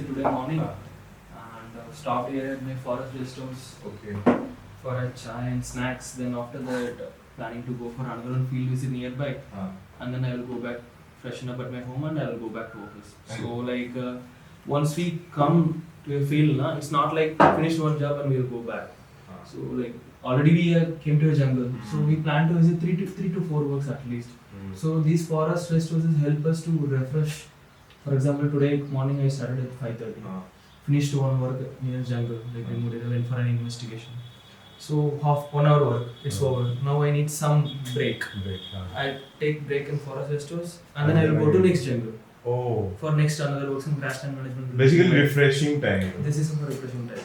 today morning and stopped here at my forest rest house for a chai and snacks. Then after that, planning to go for another field visit nearby, and then I will go back, freshen up at my home, and I will go back to office. So like once we come to a field, it's not like finish one job and we will go back. So like already we came to a jungle, so we plan to visit three to four works at least. So these forest rest houses help us to refresh. For example, today morning I started at 5:30. Finished one work near jungle, like I went for an investigation. So 1 hour work, it's over. Now I need some break. I take break in forest rest house and then I will go to next jungle. For next another works in grassland management. Basically refreshing time. This is for refreshing time.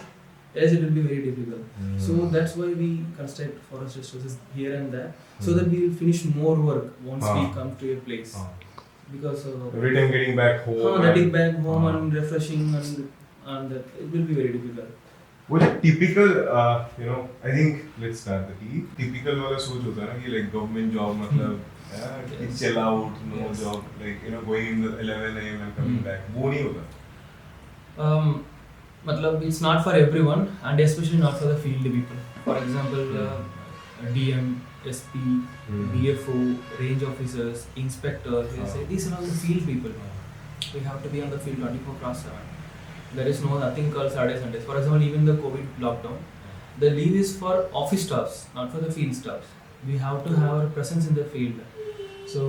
Yes, it will be very difficult. So that's why we construct forest rest houses here and there, so that we will finish more work once we come to a place. Because every time getting back home. Getting back home and refreshing and it will be very difficult. What a typical, I think let's start the tea. Typical वाला सोच होता है ना कि like government job मतलब chill out, no job, like going in the 11 a.m. and coming back. वो नहीं होता. मतलब it's not for everyone and especially not for the field people. For example, DM, SP, DFO, range officers, inspectors, these are all the field people. We have to be on the field 24/7. There is nothing called Saturdays, Sundays. For example, even the COVID lockdown, the leave is for office staffs, not for the field staffs. We have to have our presence in the field. So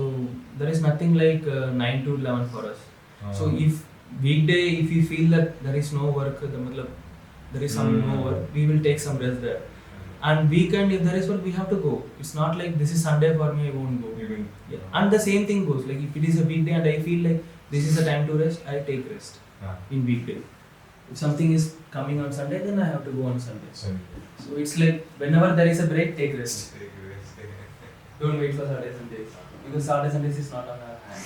there is nothing like 9 to 11 for us. So if weekday, if we feel that there is no work, there is some no work, we will take some rest there. And weekend, if there is work, we have to go. It's not like this is Sunday for me, I won't go. And the same thing goes. Like if it is a weekday and I feel like this is the time to rest, I take rest in weekday. If something is coming on Sunday, then I have to go on Sunday. So it's like whenever there is a break, take rest. Don't wait for Saturdays and Sundays, because Saturdays and Sundays is not on our hand.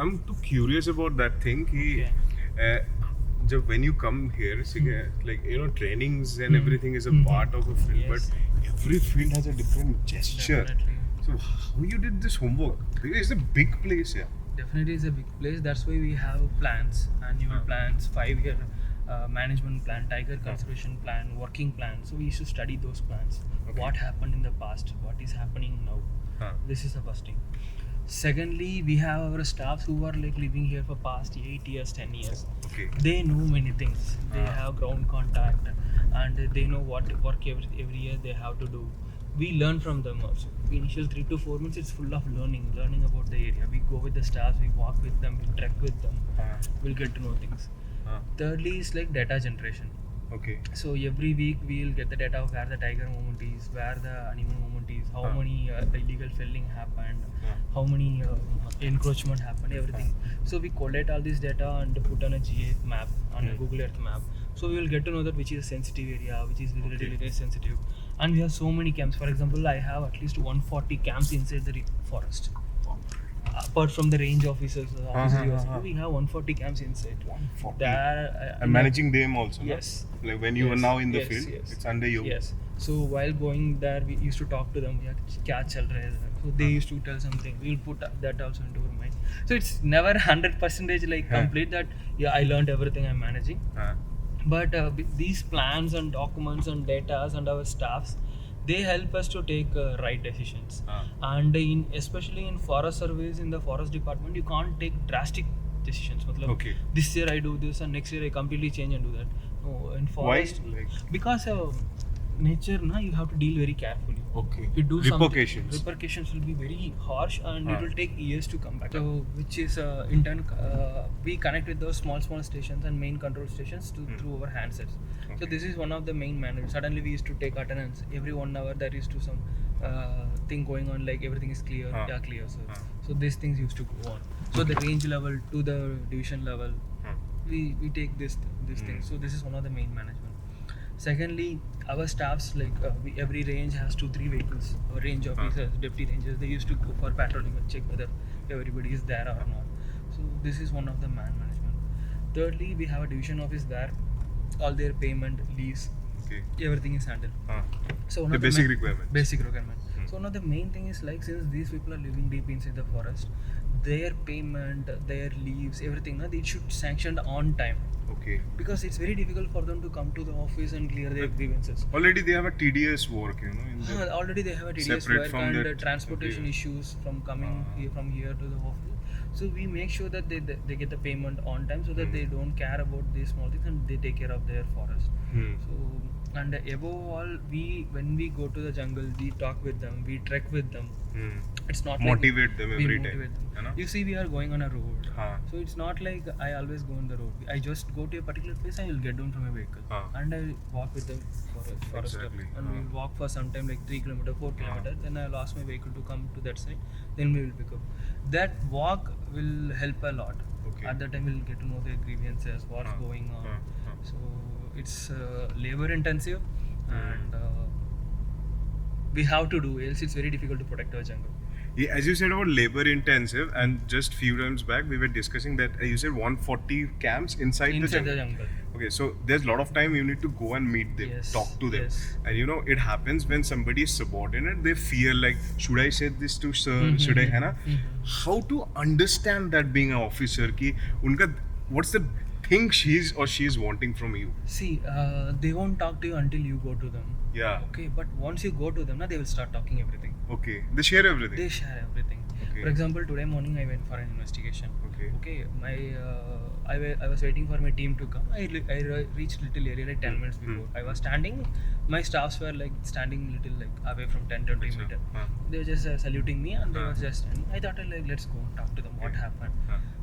I'm too curious about that thing. When you come here, like trainings and everything is a part of a field, but every field has a different gesture. Definitely. So how you did this homework? Because it's a big place, Definitely it's a big place. That's why we have plans, annual plans, 5-year management plan, tiger conservation plan, working plan. So we used to study those plans. What happened in the past? What is happening now? This is the first thing. Secondly, we have our staffs who are like living here for past 8 years, 10 years. They know many things. They have ground contact and they know what work every year they have to do. We learn from them also. The initial 3 to 4 months, it's full of learning about the area. We go with the staffs, we walk with them, we trek with them. We'll get to know things. Thirdly, is like data generation. So every week we'll get the data of where the tiger movement is, where the animal movement is, how many illegal felling happened, how many encroachment happened, everything. So we collect all this data and put on a GA map, on a Google Earth map. So we will get to know that which is a sensitive area, which is relatively sensitive. And we have so many camps. For example, I have at least 140 camps inside the forest. Apart from the range officers, we have 140 camps inside. 140. And managing them also. Yes. Like when you are now in the field, it's under you. Yes. So while going there, we used to talk to them. Kya chal raha hai? So they used to tell something. We will put that also into our mind. So it's never 100% like complete that. I learned everything I'm managing. But these plans and documents and data and our staffs, they help us to take right decisions. And especially in forest surveys, in the forest department, you can't take drastic decisions. This year I do this and next year I completely change and do that. No, in forest, why? Because nature, na, you have to deal very carefully. Okay. If you do Repercussions. repercussions will be very harsh, and it Ah. will take years to come back. So, which is in turn, we connect with those small stations and main control stations through our handsets. So Okay. this is one of the main manners. Suddenly we used to take attendance every 1 hour. There used to some thing going on, like everything is clear. Ah. Yeah, clear, sir. Ah. So these things used to go on. So the range level to the division level, we take this thing. So this is one of the main management. Secondly, our staffs, like every range has 2-3 vehicles. Our range officers, deputy rangers, they used to go for patrolling and check whether everybody is there or not. So this is one of the management. Thirdly, we have a division office where all their payment, leaves, Okay. everything is handled. So one The of basic requirements. Basic requirement. So one of the main thing is, like, since these people are living deep inside the forest, their payment, their leaves, everything, they should sanctioned on time. Okay. Because it's very difficult for them to come to the office and clear their grievances. Already they have a TDS work, in the Already they have a TDS separate work from and that- transportation okay. issues from coming from here to the office. So we make sure that they get the payment on time, so that they don't care about these small things and they take care of their forest. So, and above all, when we go to the jungle, we talk with them, we trek with them. It's not Motivate like them we every motivate time. them. है ना? You see, we are going on a road. हाँ. So it's not like I always go on the road. I just go to a particular place, I will get down from a vehicle. And I walk with the forester. Exactly. And we will walk for some time, like 3 kilometers, 4 kilometers. Then I will ask my vehicle to come to that side. Then we will pick up. That walk will help a lot. Okay. At that time, we will get to know their grievances, what's going on. So it's labor intensive, and we have to do, else it's very difficult to protect our jungle. Yeah, as you said about labor intensive, and just few times back we were discussing that you said 140 camps inside the jungle. Okay, so there's a lot of time you need to go and meet them, Yes, talk to them, yes. and it happens when somebody is subordinate, they fear like, should I say this to sir, should I, है ना? How to understand that being an officer ki unka, what's the thing she's wanting from you? See, they won't talk to you until you go to them. Yeah. Okay, but once you go to them, they will start talking everything. Okay, they share everything. They share everything. Okay. For example, today morning I went for an investigation. Okay. Okay, I was waiting for my team to come. I reached little area like 10 minutes before. I was standing. My staffs were like standing little like away from 10-20 meters. They were just saluting me, and they were just standing. I thought like, let's go and talk to them. What happened?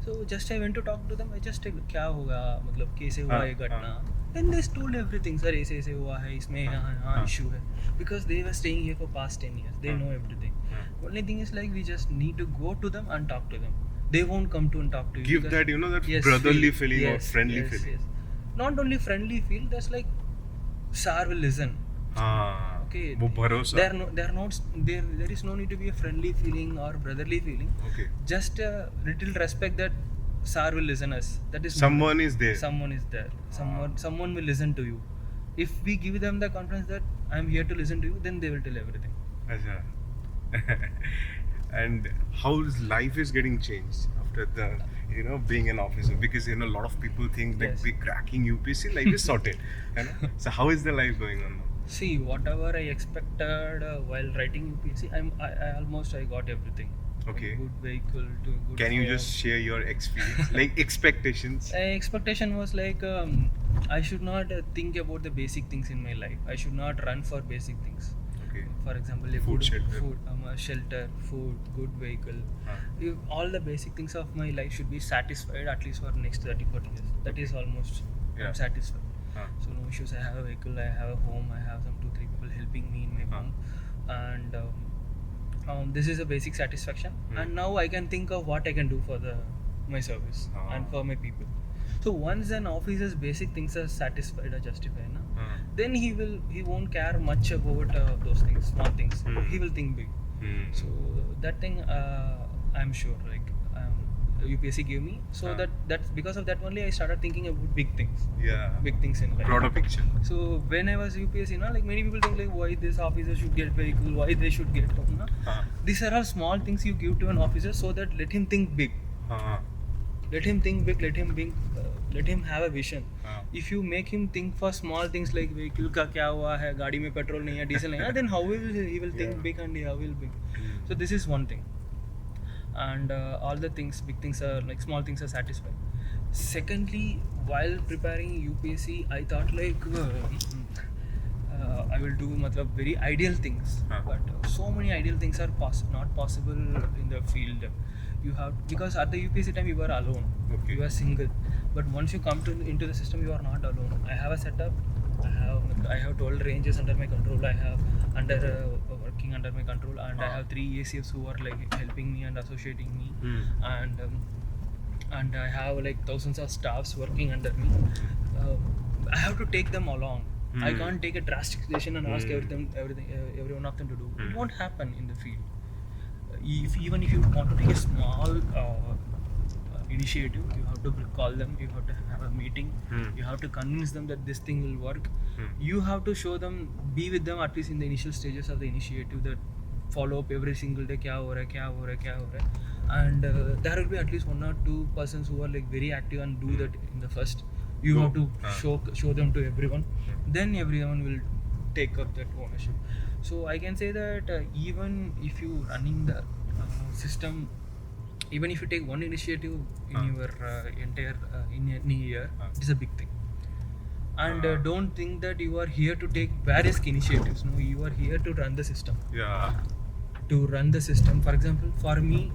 So just I went to talk to them. I just क्या होगा, मतलब कैसे हुआ ये घटना? Then they told everything. Sir, ऐसे हुआ है, इसमें यहाँ issue है. Because they were staying here for past 10 years. They know everything. Only thing is like we just need to go to them and talk to them. They won't come to and talk to you. Give because- that that Yes, brotherly feeling or yes, friendly yes, feeling. yes. Not only friendly feel, that's like Sir will listen. हाँ. Okay. वो भरोसा. There is no need to be a friendly feeling or brotherly feeling. Okay. Just a little respect that Sir will listen us. That is Someone is there. Someone is there. Someone will listen to you. If we give them the confidence that I am here to listen to you, then they will tell everything. Acha. And how life is getting changed after the being an officer, because a lot of people think like Yes. we cracking UPSC, life is sorted. So how is the life going on now? See, whatever I expected while writing UPSC, I got everything. Okay. Good vehicle to good. Can you phone. just share your experience, like expectations? Expectation was like I should not think about the basic things in my life. I should not run for basic things. Okay. For example, a Food, good shelter. food, good vehicle. If all the basic things of my life should be satisfied at least for next 30-40 years. That is almost I'm satisfied. So no issues. I have a vehicle, I have a home, I have some 2-3 people helping me in my home, and this is a basic satisfaction. And now I can think of what I can do for my service and for my people. So once an officer's basic things are satisfied or justified, then he won't care much about those things, small things. He will think big. So that thing I'm sure like UPSC gave me. So that's because of that only I started thinking about big things. Yeah. Big things in life. Broader picture. So when I was UPSC, like many people think like why this officer should get vehicle, why they should get These are all small things you give to an officer so that let him think big. Let him think big, let him have a vision. If you make him think for small things like vehicle का क्या हुआ है, गाड़ी में petrol नहीं है, diesel नहीं है, then how will he will think big and how will big. So this is one thing. And all the things, big things are like small things are satisfied. Secondly, while preparing UPSC, I thought like I will do very ideal things, but so many ideal things are not possible in the field. You have, because at the UPSC time you were alone, you are single, but once you come into the system you are not alone. I have a setup. I have 12 ranges under my control. I have working under my control, and I have 3 ACFs who are like helping me and associating me, and I have like thousands of staffs working under me. I have to take them along. I can't take a drastic decision and ask every one of them to do. It won't happen in the field. Even if you want to take a small initiative, you have to call them, you have to have a meeting, you have to convince them that this thing will work. You have to show them, be with them at least in the initial stages of the initiative, that follow up every single day, kya ho raha hai. And there will be at least 1 or 2 persons who are like very active and do that in the first. You have to show them to everyone, then everyone will take up that ownership. So I can say that even if you running the system, even if you take one initiative in your entire in any year, it is a big thing. And don't think that you are here to take various initiatives. No, you are here to run the system. To run the system. For example, for me,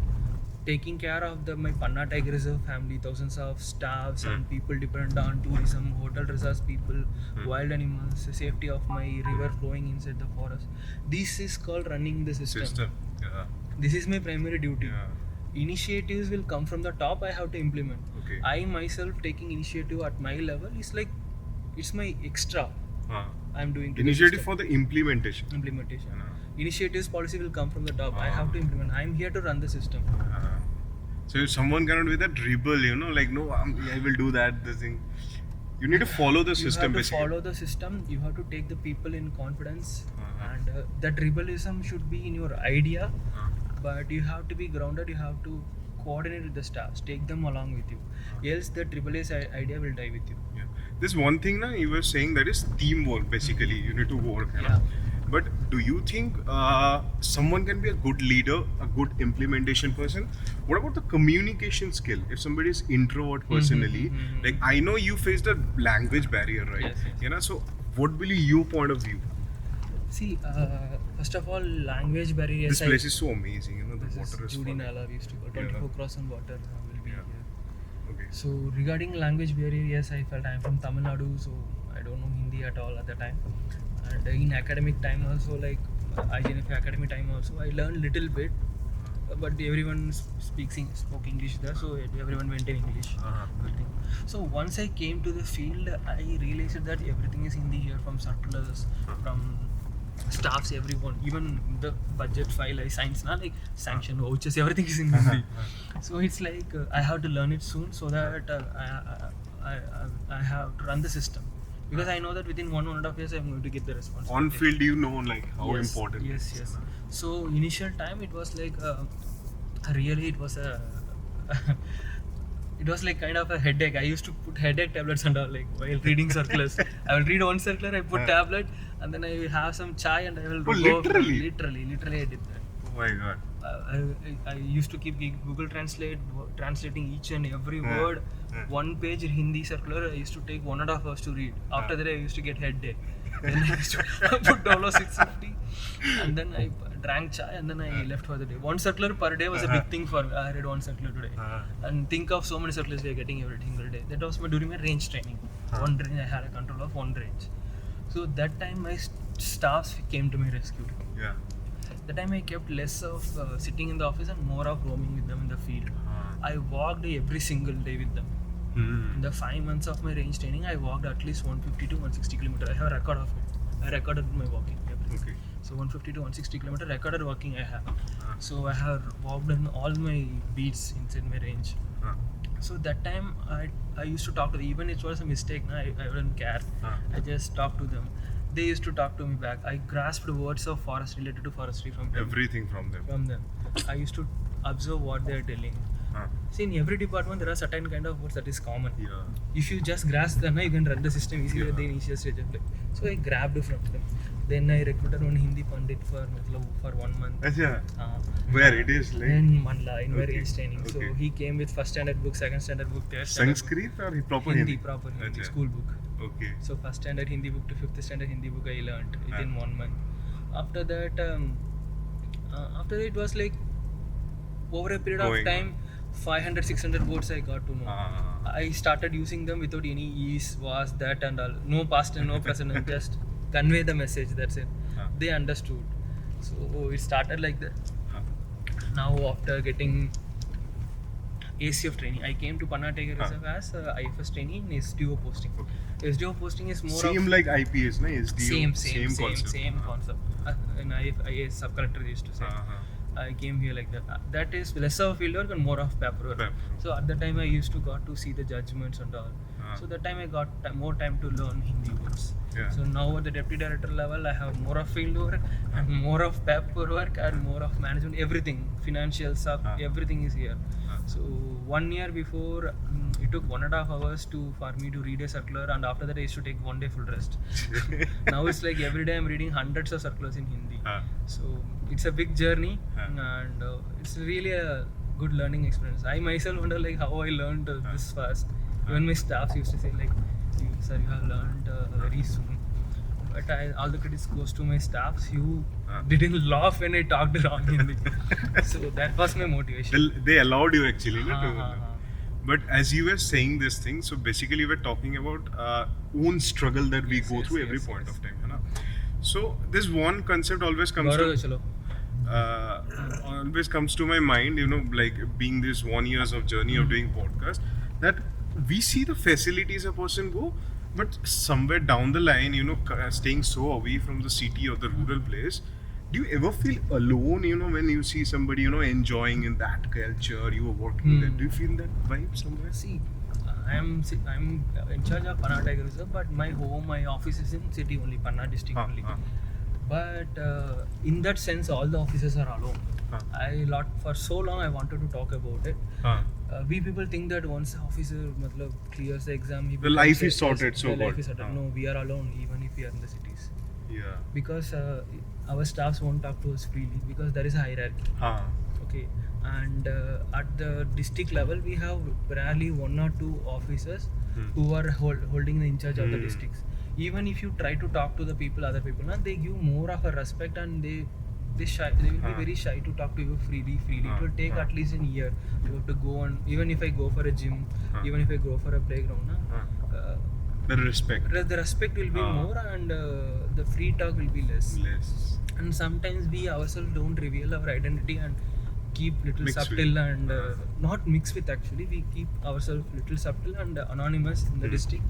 taking care of my Panna Tiger Reserve family, thousands of staffs and people depend on tourism, hotel resorts, people, wild animals, the safety of my river flowing inside the forest. This is called running the system. This is my primary duty. Initiatives will come from the top. I have to implement. I myself taking initiative at my level is like, it's my extra. I'm doing initiative for the implementation. Initiatives policy will come from the top. I have to implement. I'm here to run the system. So if someone cannot be that rebel, like no, I will do that. This thing. You need to follow the system. You have to follow the system. You have to take the people in confidence, and that rebellism should be in your idea. But you have to be grounded. You have to coordinate with the staffs. Take them along with you. Else, that rebellious idea will die with you. This one thing, you were saying, that is teamwork. Basically, you need to work. But do you think someone can be a good leader, a good implementation person? What about the communication skill? If somebody is introvert personally, like I know you faced a language barrier, right? Yes. So what will be your point of view? See, first of all, language barrier. This place is so amazing. The water is Judy Nala, we used to go 24 cross on water will be here. Okay. So regarding language barrier, yes, I felt I'm from Tamil Nadu, so I don't know Hindi at all at the time. And in academic time also, like IGNF academic time also, I learned little bit, but everyone spoke English there, so everyone went in English. So once I came to the field, I realized that everything is Hindi here, from circulars, from staffs, everyone, even the budget file I signed, like sanction vouchers, everything is in Hindi. So it's like I have to learn it soon, so that I have to run the system. Because I know that within 1.5 years I'm going to get the response. On field, like how important. Yes. So initial time it was like really it was a it was like kind of a headache. I used to put headache tablets and all, like while reading circulars. I will read one circular, I put tablet, and then I will have some chai and I will go. Literally I did that. Oh my god. I used to keep Google translating each and every word. One page Hindi circular I used to take 1.5 hours to read. After that I used to get headache. Then I used to put $650 and then I drank chai and then I left for the day. One circular per day was a big thing for me. I read one circular today. And think of so many circulars we are getting every single day. That was during my range training. One range, I had a control of one range. So that time my staffs came to my rescue. That time I kept less of sitting in the office and more of roaming with them in the field. I walked every single day with them. In the 5 months of my range training, I walked at least 150 to 160 kilometers. I have a record of it. I recorded my walking. Okay. So 150 to 160 kilometers recorded walking I have. So I have walked in all my beats inside my range. So that time I used to talk to them. Even if it was a mistake, I wouldn't care. I just talked to them. They used to talk to me back. I grasped words of forest related to forestry from them. Everything from them. I used to observe what they are telling. See, in every department there are certain kind of words that is common. If you just grasp them, you can run the system easily at the initial stage of life. So I grabbed from them. Then I recruited one Hindi Pandit for 1 month. Where it is like? In Mandla, in my range training. So he came with first standard book, second standard book, third standard Sanskrit book. or proper Hindi? Proper Hindi, school book. Okay. So first standard Hindi book to fifth standard Hindi book I learnt within 1 month. After that, it was like over a period Going of time, 500, 600 words I got to know. I started using them without any is, was, that and all. No past and no present, and just convey the message, that's it. They understood. So it started like that. Now after getting ACF training, I came to Panna Tiger Reserve as IFS training in SDO posting. SDO posting is more Same of like IPS, na? SDO. same concept. In IAS sub-collector used to say. I came here like that. That is less of field work and more of paperwork. So at the time I used to got to see the judgments and all. So that time I got more time to learn Hindi words. So now at the deputy director level I have more of field work and more of paperwork and more of management. Everything, financial stuff, everything is here. So 1 year before, it took 1.5 hours for me to read a circular, and after that I used to take 1 day full rest. Now it's like every day I'm reading hundreds of circulars in Hindi. So it's a big journey, and it's really a good learning experience. I myself wonder like how I learned this fast. Even my staffs used to say like, "Sir, you have learned very soon." But all the credit goes to my staffs. You didn't laugh when I talked wrong Hindi. So that was my motivation. They allowed you actually, na, But as you were saying this thing, so basically we're talking about own struggle that we go through every point of time, है ना? So this one concept always comes to my mind, like being this 1 years of journey of doing podcast, that we see the facilities a person go, but somewhere down the line, staying so away from the city or the rural place, do you ever feel alone, when you see somebody, enjoying in that culture, you are working there? Do you feel that vibe somewhere? See, I'm in charge of Panna Tiger Reserve, but my office is in city only, Panna district only. But in that sense, all the officers are alone. For so long I wanted to talk about it. We people think that once the officer clears the exam, the life is sorted. Life is sorted. No, we are alone even if we are in the cities. Yeah. Because our staffs won't talk to us freely because there is a hierarchy. Okay. And at the district level, we have rarely 1 or 2 officers who are holding the in charge of the districts. Even if you try to talk to the other people, they give more of a respect, and they will be very shy to talk to you freely. It will take at least a year. You have to go on. Even if I go for a gym, even if I go for a playground, the respect will be more, and the free talk will be less. And sometimes we ourselves don't reveal our identity and keep little subtle and not mix with, actually we keep ourselves little subtle and anonymous in the district,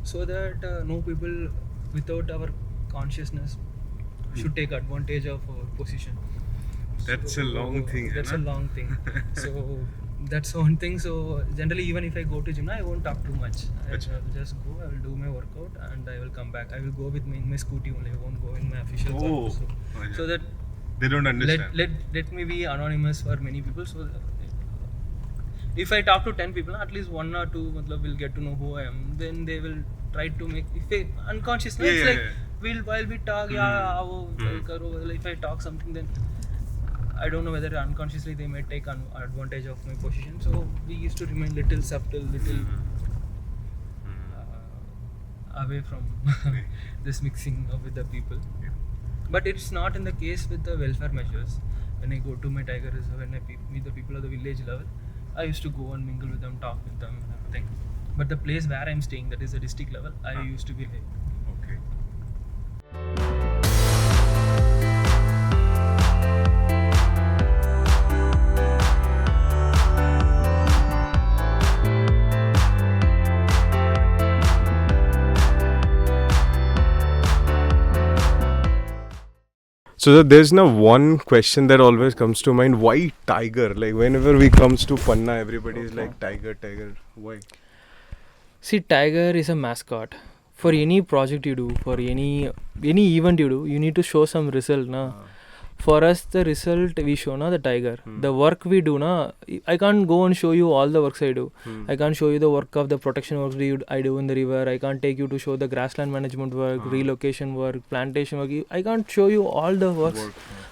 so that no people without our consciousness should take advantage of our position. That's a long thing. That's a long thing. So that's one thing. So generally, even if I go to gym, I won't talk too much. I will just go, I will do my workout, and I will come back. I will go with my scooty only. I won't go in my official car. So that they don't understand. Let me be anonymous for many people. So if I talk to 10 people, at least 1 or 2 will get to know who I am. Then they will try to make, if they unconsciously, while we talk, if I talk something, then I don't know whether unconsciously they may take advantage of my position. So we used to remain little subtle, away from this mixing with the people. But it's not in the case with the welfare measures. When I go to my Tiger Reserve, when I meet the people at the village level, I used to go and mingle with them, talk with them, and everything. But the place where I'm staying, that is the district level, I used to be there. Okay. So there's now one question that always comes to mind. Why tiger? Like whenever we comes to Panna, everybody is like tiger. Why? See, tiger is a mascot. For any project you do, for any event you do, you need to show some result, na. For us, the result we show, na, the tiger. The work we do, na, I can't go and show you all the works I do. I can't show you the work of the protection works I do in the river. I can't take you to show the grassland management work, relocation work, plantation work. I can't show you all the works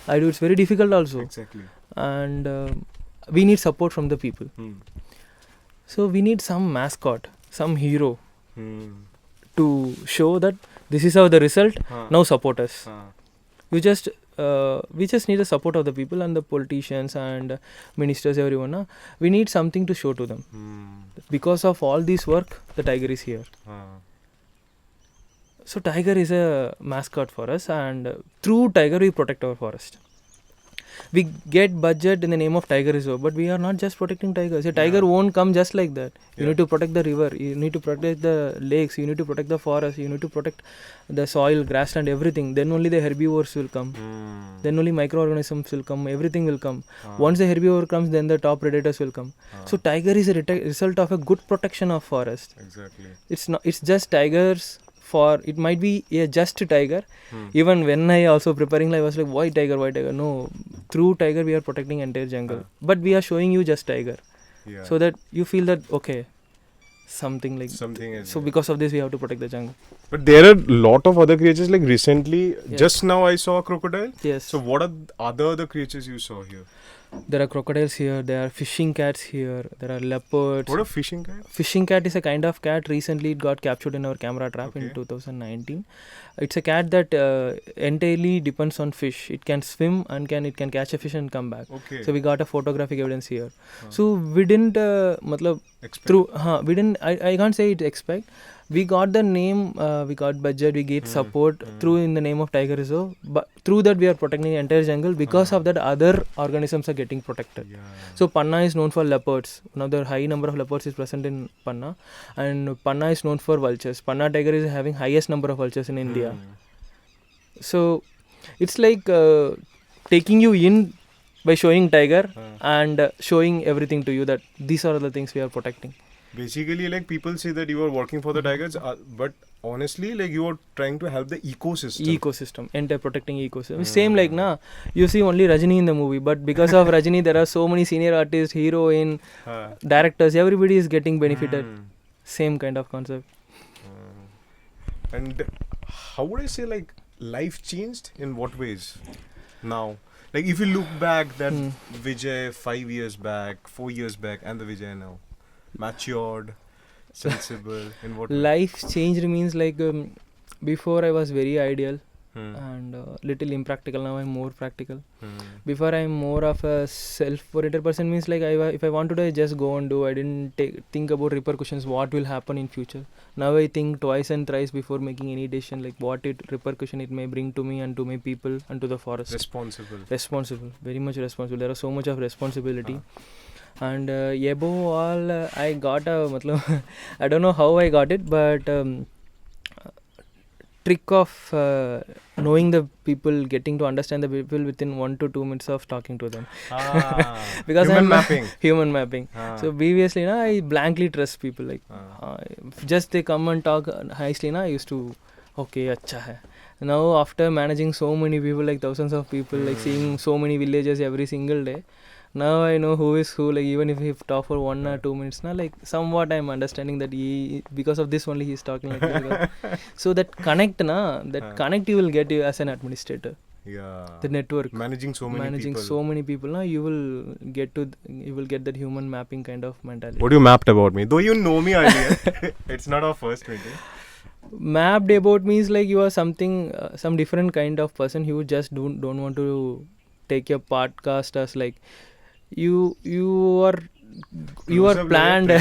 I do. It's very difficult also. Exactly. And we need support from the people. So we need some mascot, some hero to show that this is how the result. Now support us. We just need the support of the people and the politicians and ministers, everyone. We need something to show to them. Because of all this work, the tiger is here. So tiger is a mascot for us, and through tiger we protect our forest. We get budget in the name of Tiger Reserve, but we are not just protecting tigers. A tiger won't come just like that. You need to protect the river, you need to protect the lakes, you need to protect the forest, you need to protect the soil, grassland, everything. Then only the herbivores will come. Then only microorganisms will come, everything will come. Once the herbivore comes, then the top predators will come. So tiger is a result of a good protection of forest. Exactly. It's just tigers. It might be a just tiger. Even when I also preparing, I was like, why tiger? No, through tiger we are protecting entire jungle, but we are showing you just tiger, so that you feel that okay, something is. So because of this we have to protect the jungle. But there are a lot of other creatures. Like recently, just now I saw a crocodile. Yes. So what are other creatures you saw here? There are crocodiles here, there are fishing cats here, there are leopards. What a fishing cat? Fishing cat is a kind of cat. Recently it got captured in our camera trap in 2019. It's a cat that entirely depends on fish. It can swim and it can catch a fish and come back. Okay. So we got a photographic evidence here. So we didn't I can't say it expect. We got the name, we got budget, we get support through in the name of Tiger Reserve. But through that we are protecting the entire jungle. Because of that, other organisms are getting protected. So Panna is known for leopards. Now the high number of leopards is present in Panna, and Panna is known for vultures. Panna tiger is having highest number of vultures in India. So it's like taking you in by showing tiger and showing everything to you that these are the things we are protecting. Basically, like people say that you are working for the tigers, but honestly, like you are trying to help the ecosystem. Entire protecting ecosystem. Same like you see only Rajini in the movie, but because of Rajini, there are so many senior artists, heroine, directors. Everybody is getting benefited. Same kind of concept. And how would I say, like life changed in what ways now? Like if you look back, that Vijay 5 years back, 4 years back, and the Vijay now. Matured, sensible, in what way? Life changed means like before I was very ideal and little impractical. Now I'm more practical. Before I'm more of a self-oriented person, means like if I want to do, I just go and do. I didn't think about repercussions, what will happen in future. Now I think twice and thrice before making any decision, like what repercussion it may bring to me and to my people and to the forest. Responsible, very much responsible. There is so much of responsibility. And above all, I got I don't know how I got it, but trick of knowing the people, getting to understand the people within 1 to 2 minutes of talking to them. Because human mapping. So previously, I blankly trust people. Like just they come and talk nicely, I used to okay, acha hai. Now after managing so many people, like thousands of people, like seeing so many villages every single day. Now I know who is who, like even if he talk for 1 or 2 minutes, like somewhat I'm understanding that because of this only he's talking like this. So that connect you will get you as an administrator. The network. Managing so many people. You will get that human mapping kind of mentality. What you mapped about me? Though you know me earlier, it's not our first meeting. Mapped about means like you are something, some different kind of person. You just don't want to take your podcast as like you are planned.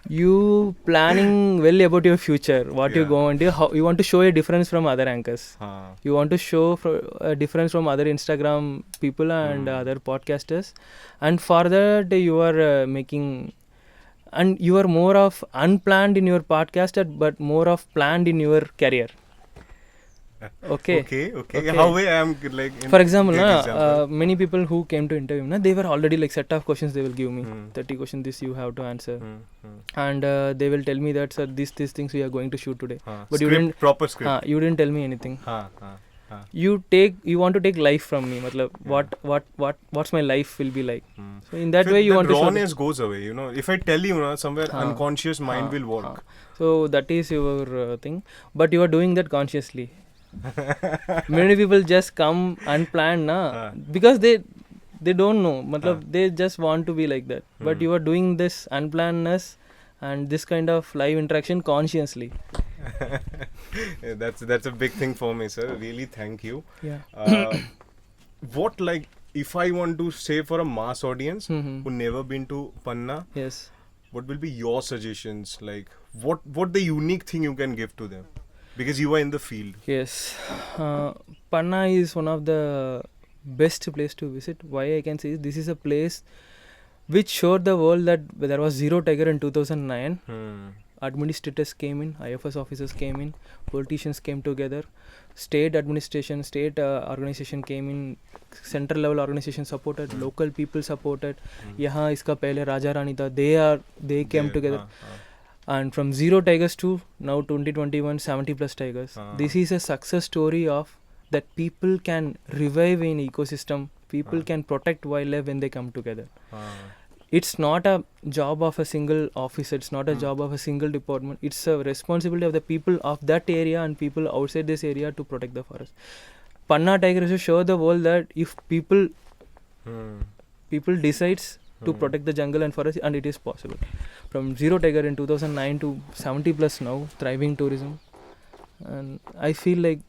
You planning well about your future, what you go and do. How you want to show a difference from other anchors. You want to show a difference from other Instagram people and other podcasters, and for that you are making. And you are more of unplanned in your podcast, but more of planned in your career. Okay. How I am like. For example, many people who came to interview me, they were already like set of questions they will give me. 30 questions this you have to answer, and they will tell me that sir, these things we are going to shoot today. But you didn't proper script. You didn't tell me anything. You want to take life from me. What's my life will be like. So in that way you want to. Rawness goes away. If I tell you, somewhere unconscious mind will work. So that is your thing, but you are doing that consciously. Many people just come unplanned because they don't know. They just want to be like that. But you are doing this unplannedness and this kind of live interaction consciously. That's a big thing for me, sir. Really, thank you. Yeah. What, like, if I want to say for a mass audience Mhm. who never been to Panna, Yes. what will be your suggestions? Like, what the unique thing you can give to them? Because you are in the field. Yes. Panna is one of the best place to visit. Why I can say is this is a place which showed the world that there was zero tiger in 2009. Administrators came in, IFS officers came in, politicians came together, state administration, state organization came in, central level organization supported, local people supported. यहाँ इसका पहले राजा रानी था, they came together. And from zero tigers to now 2021 70 plus tigers. This is a success story of that people can revive an ecosystem, people can protect wildlife when they come together. It's not a job of a single officer, it's not a job of a single department, it's a responsibility of the people of that area and people outside this area to protect the forest. Panna Tiger Reserve show the world that if people decides to protect the jungle and forest, and it is possible. From zero tiger in 2009 to 70 plus now, thriving tourism, and I feel like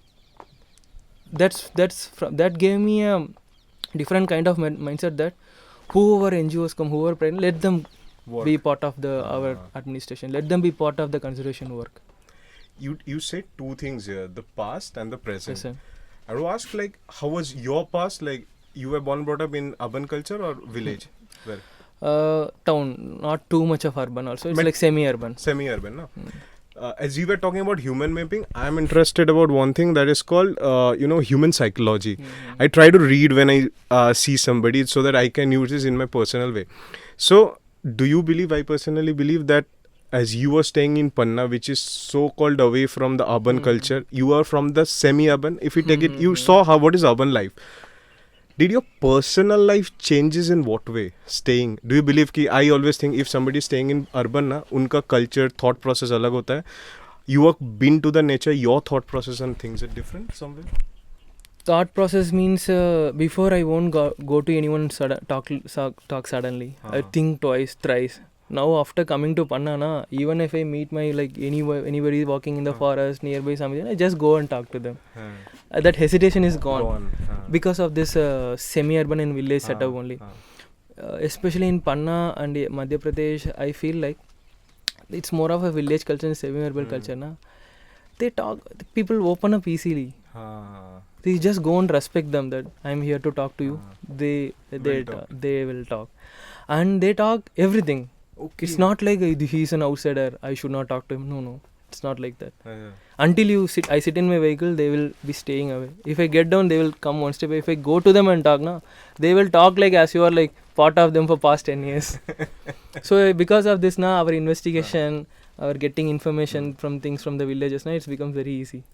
that gave me a different kind of mindset that whoever NGOs come, whoever pregnant, let them be part of our administration, let them be part of the conservation work. You said two things here, the past and the present. Yes, sir. I would ask, like, how was your past? Like, you were born brought up in urban culture or village? Where? Town, not too much of urban also, it's But like semi-urban. Semi-urban, no? As you were talking about human mapping, I am interested about one thing that is called, human psychology. I try to read when I see somebody so that I can use this in my personal way. So, do you believe, I personally believe that as you were staying in Panna, which is so called away from the urban culture, you are from the semi-urban. If you take it, you saw what is urban life. Did your personal life changes in what way? Staying. Do you believe कि I always think if somebody is staying in urban ना, उनका culture, thought process अलग होता है. You have been to the nature, your thought process and things are different somewhere. Thought process means before I won't go to anyone talk suddenly. I think twice, thrice. Now after coming to Panna na, even if I meet my anybody walking in the forest nearby something, I just go and talk to them. That hesitation is gone because of this semi-urban and village setup only. Especially in Panna and Madhya Pradesh, I feel like it's more of a village culture and semi-urban culture. Na. They talk, people open up easily. They just go and respect them that I'm here to talk to you. They will talk. And they talk everything. Okay. It's not like he's an outsider, I should not talk to him. No. It's not like that. Until I sit in my vehicle, they will be staying away. If I get down, they will come one step away. If I go to them and talk, they will talk like as you are like part of them for past 10 years. So because of this, our investigation, our getting information from things from the villages, it's become very easy.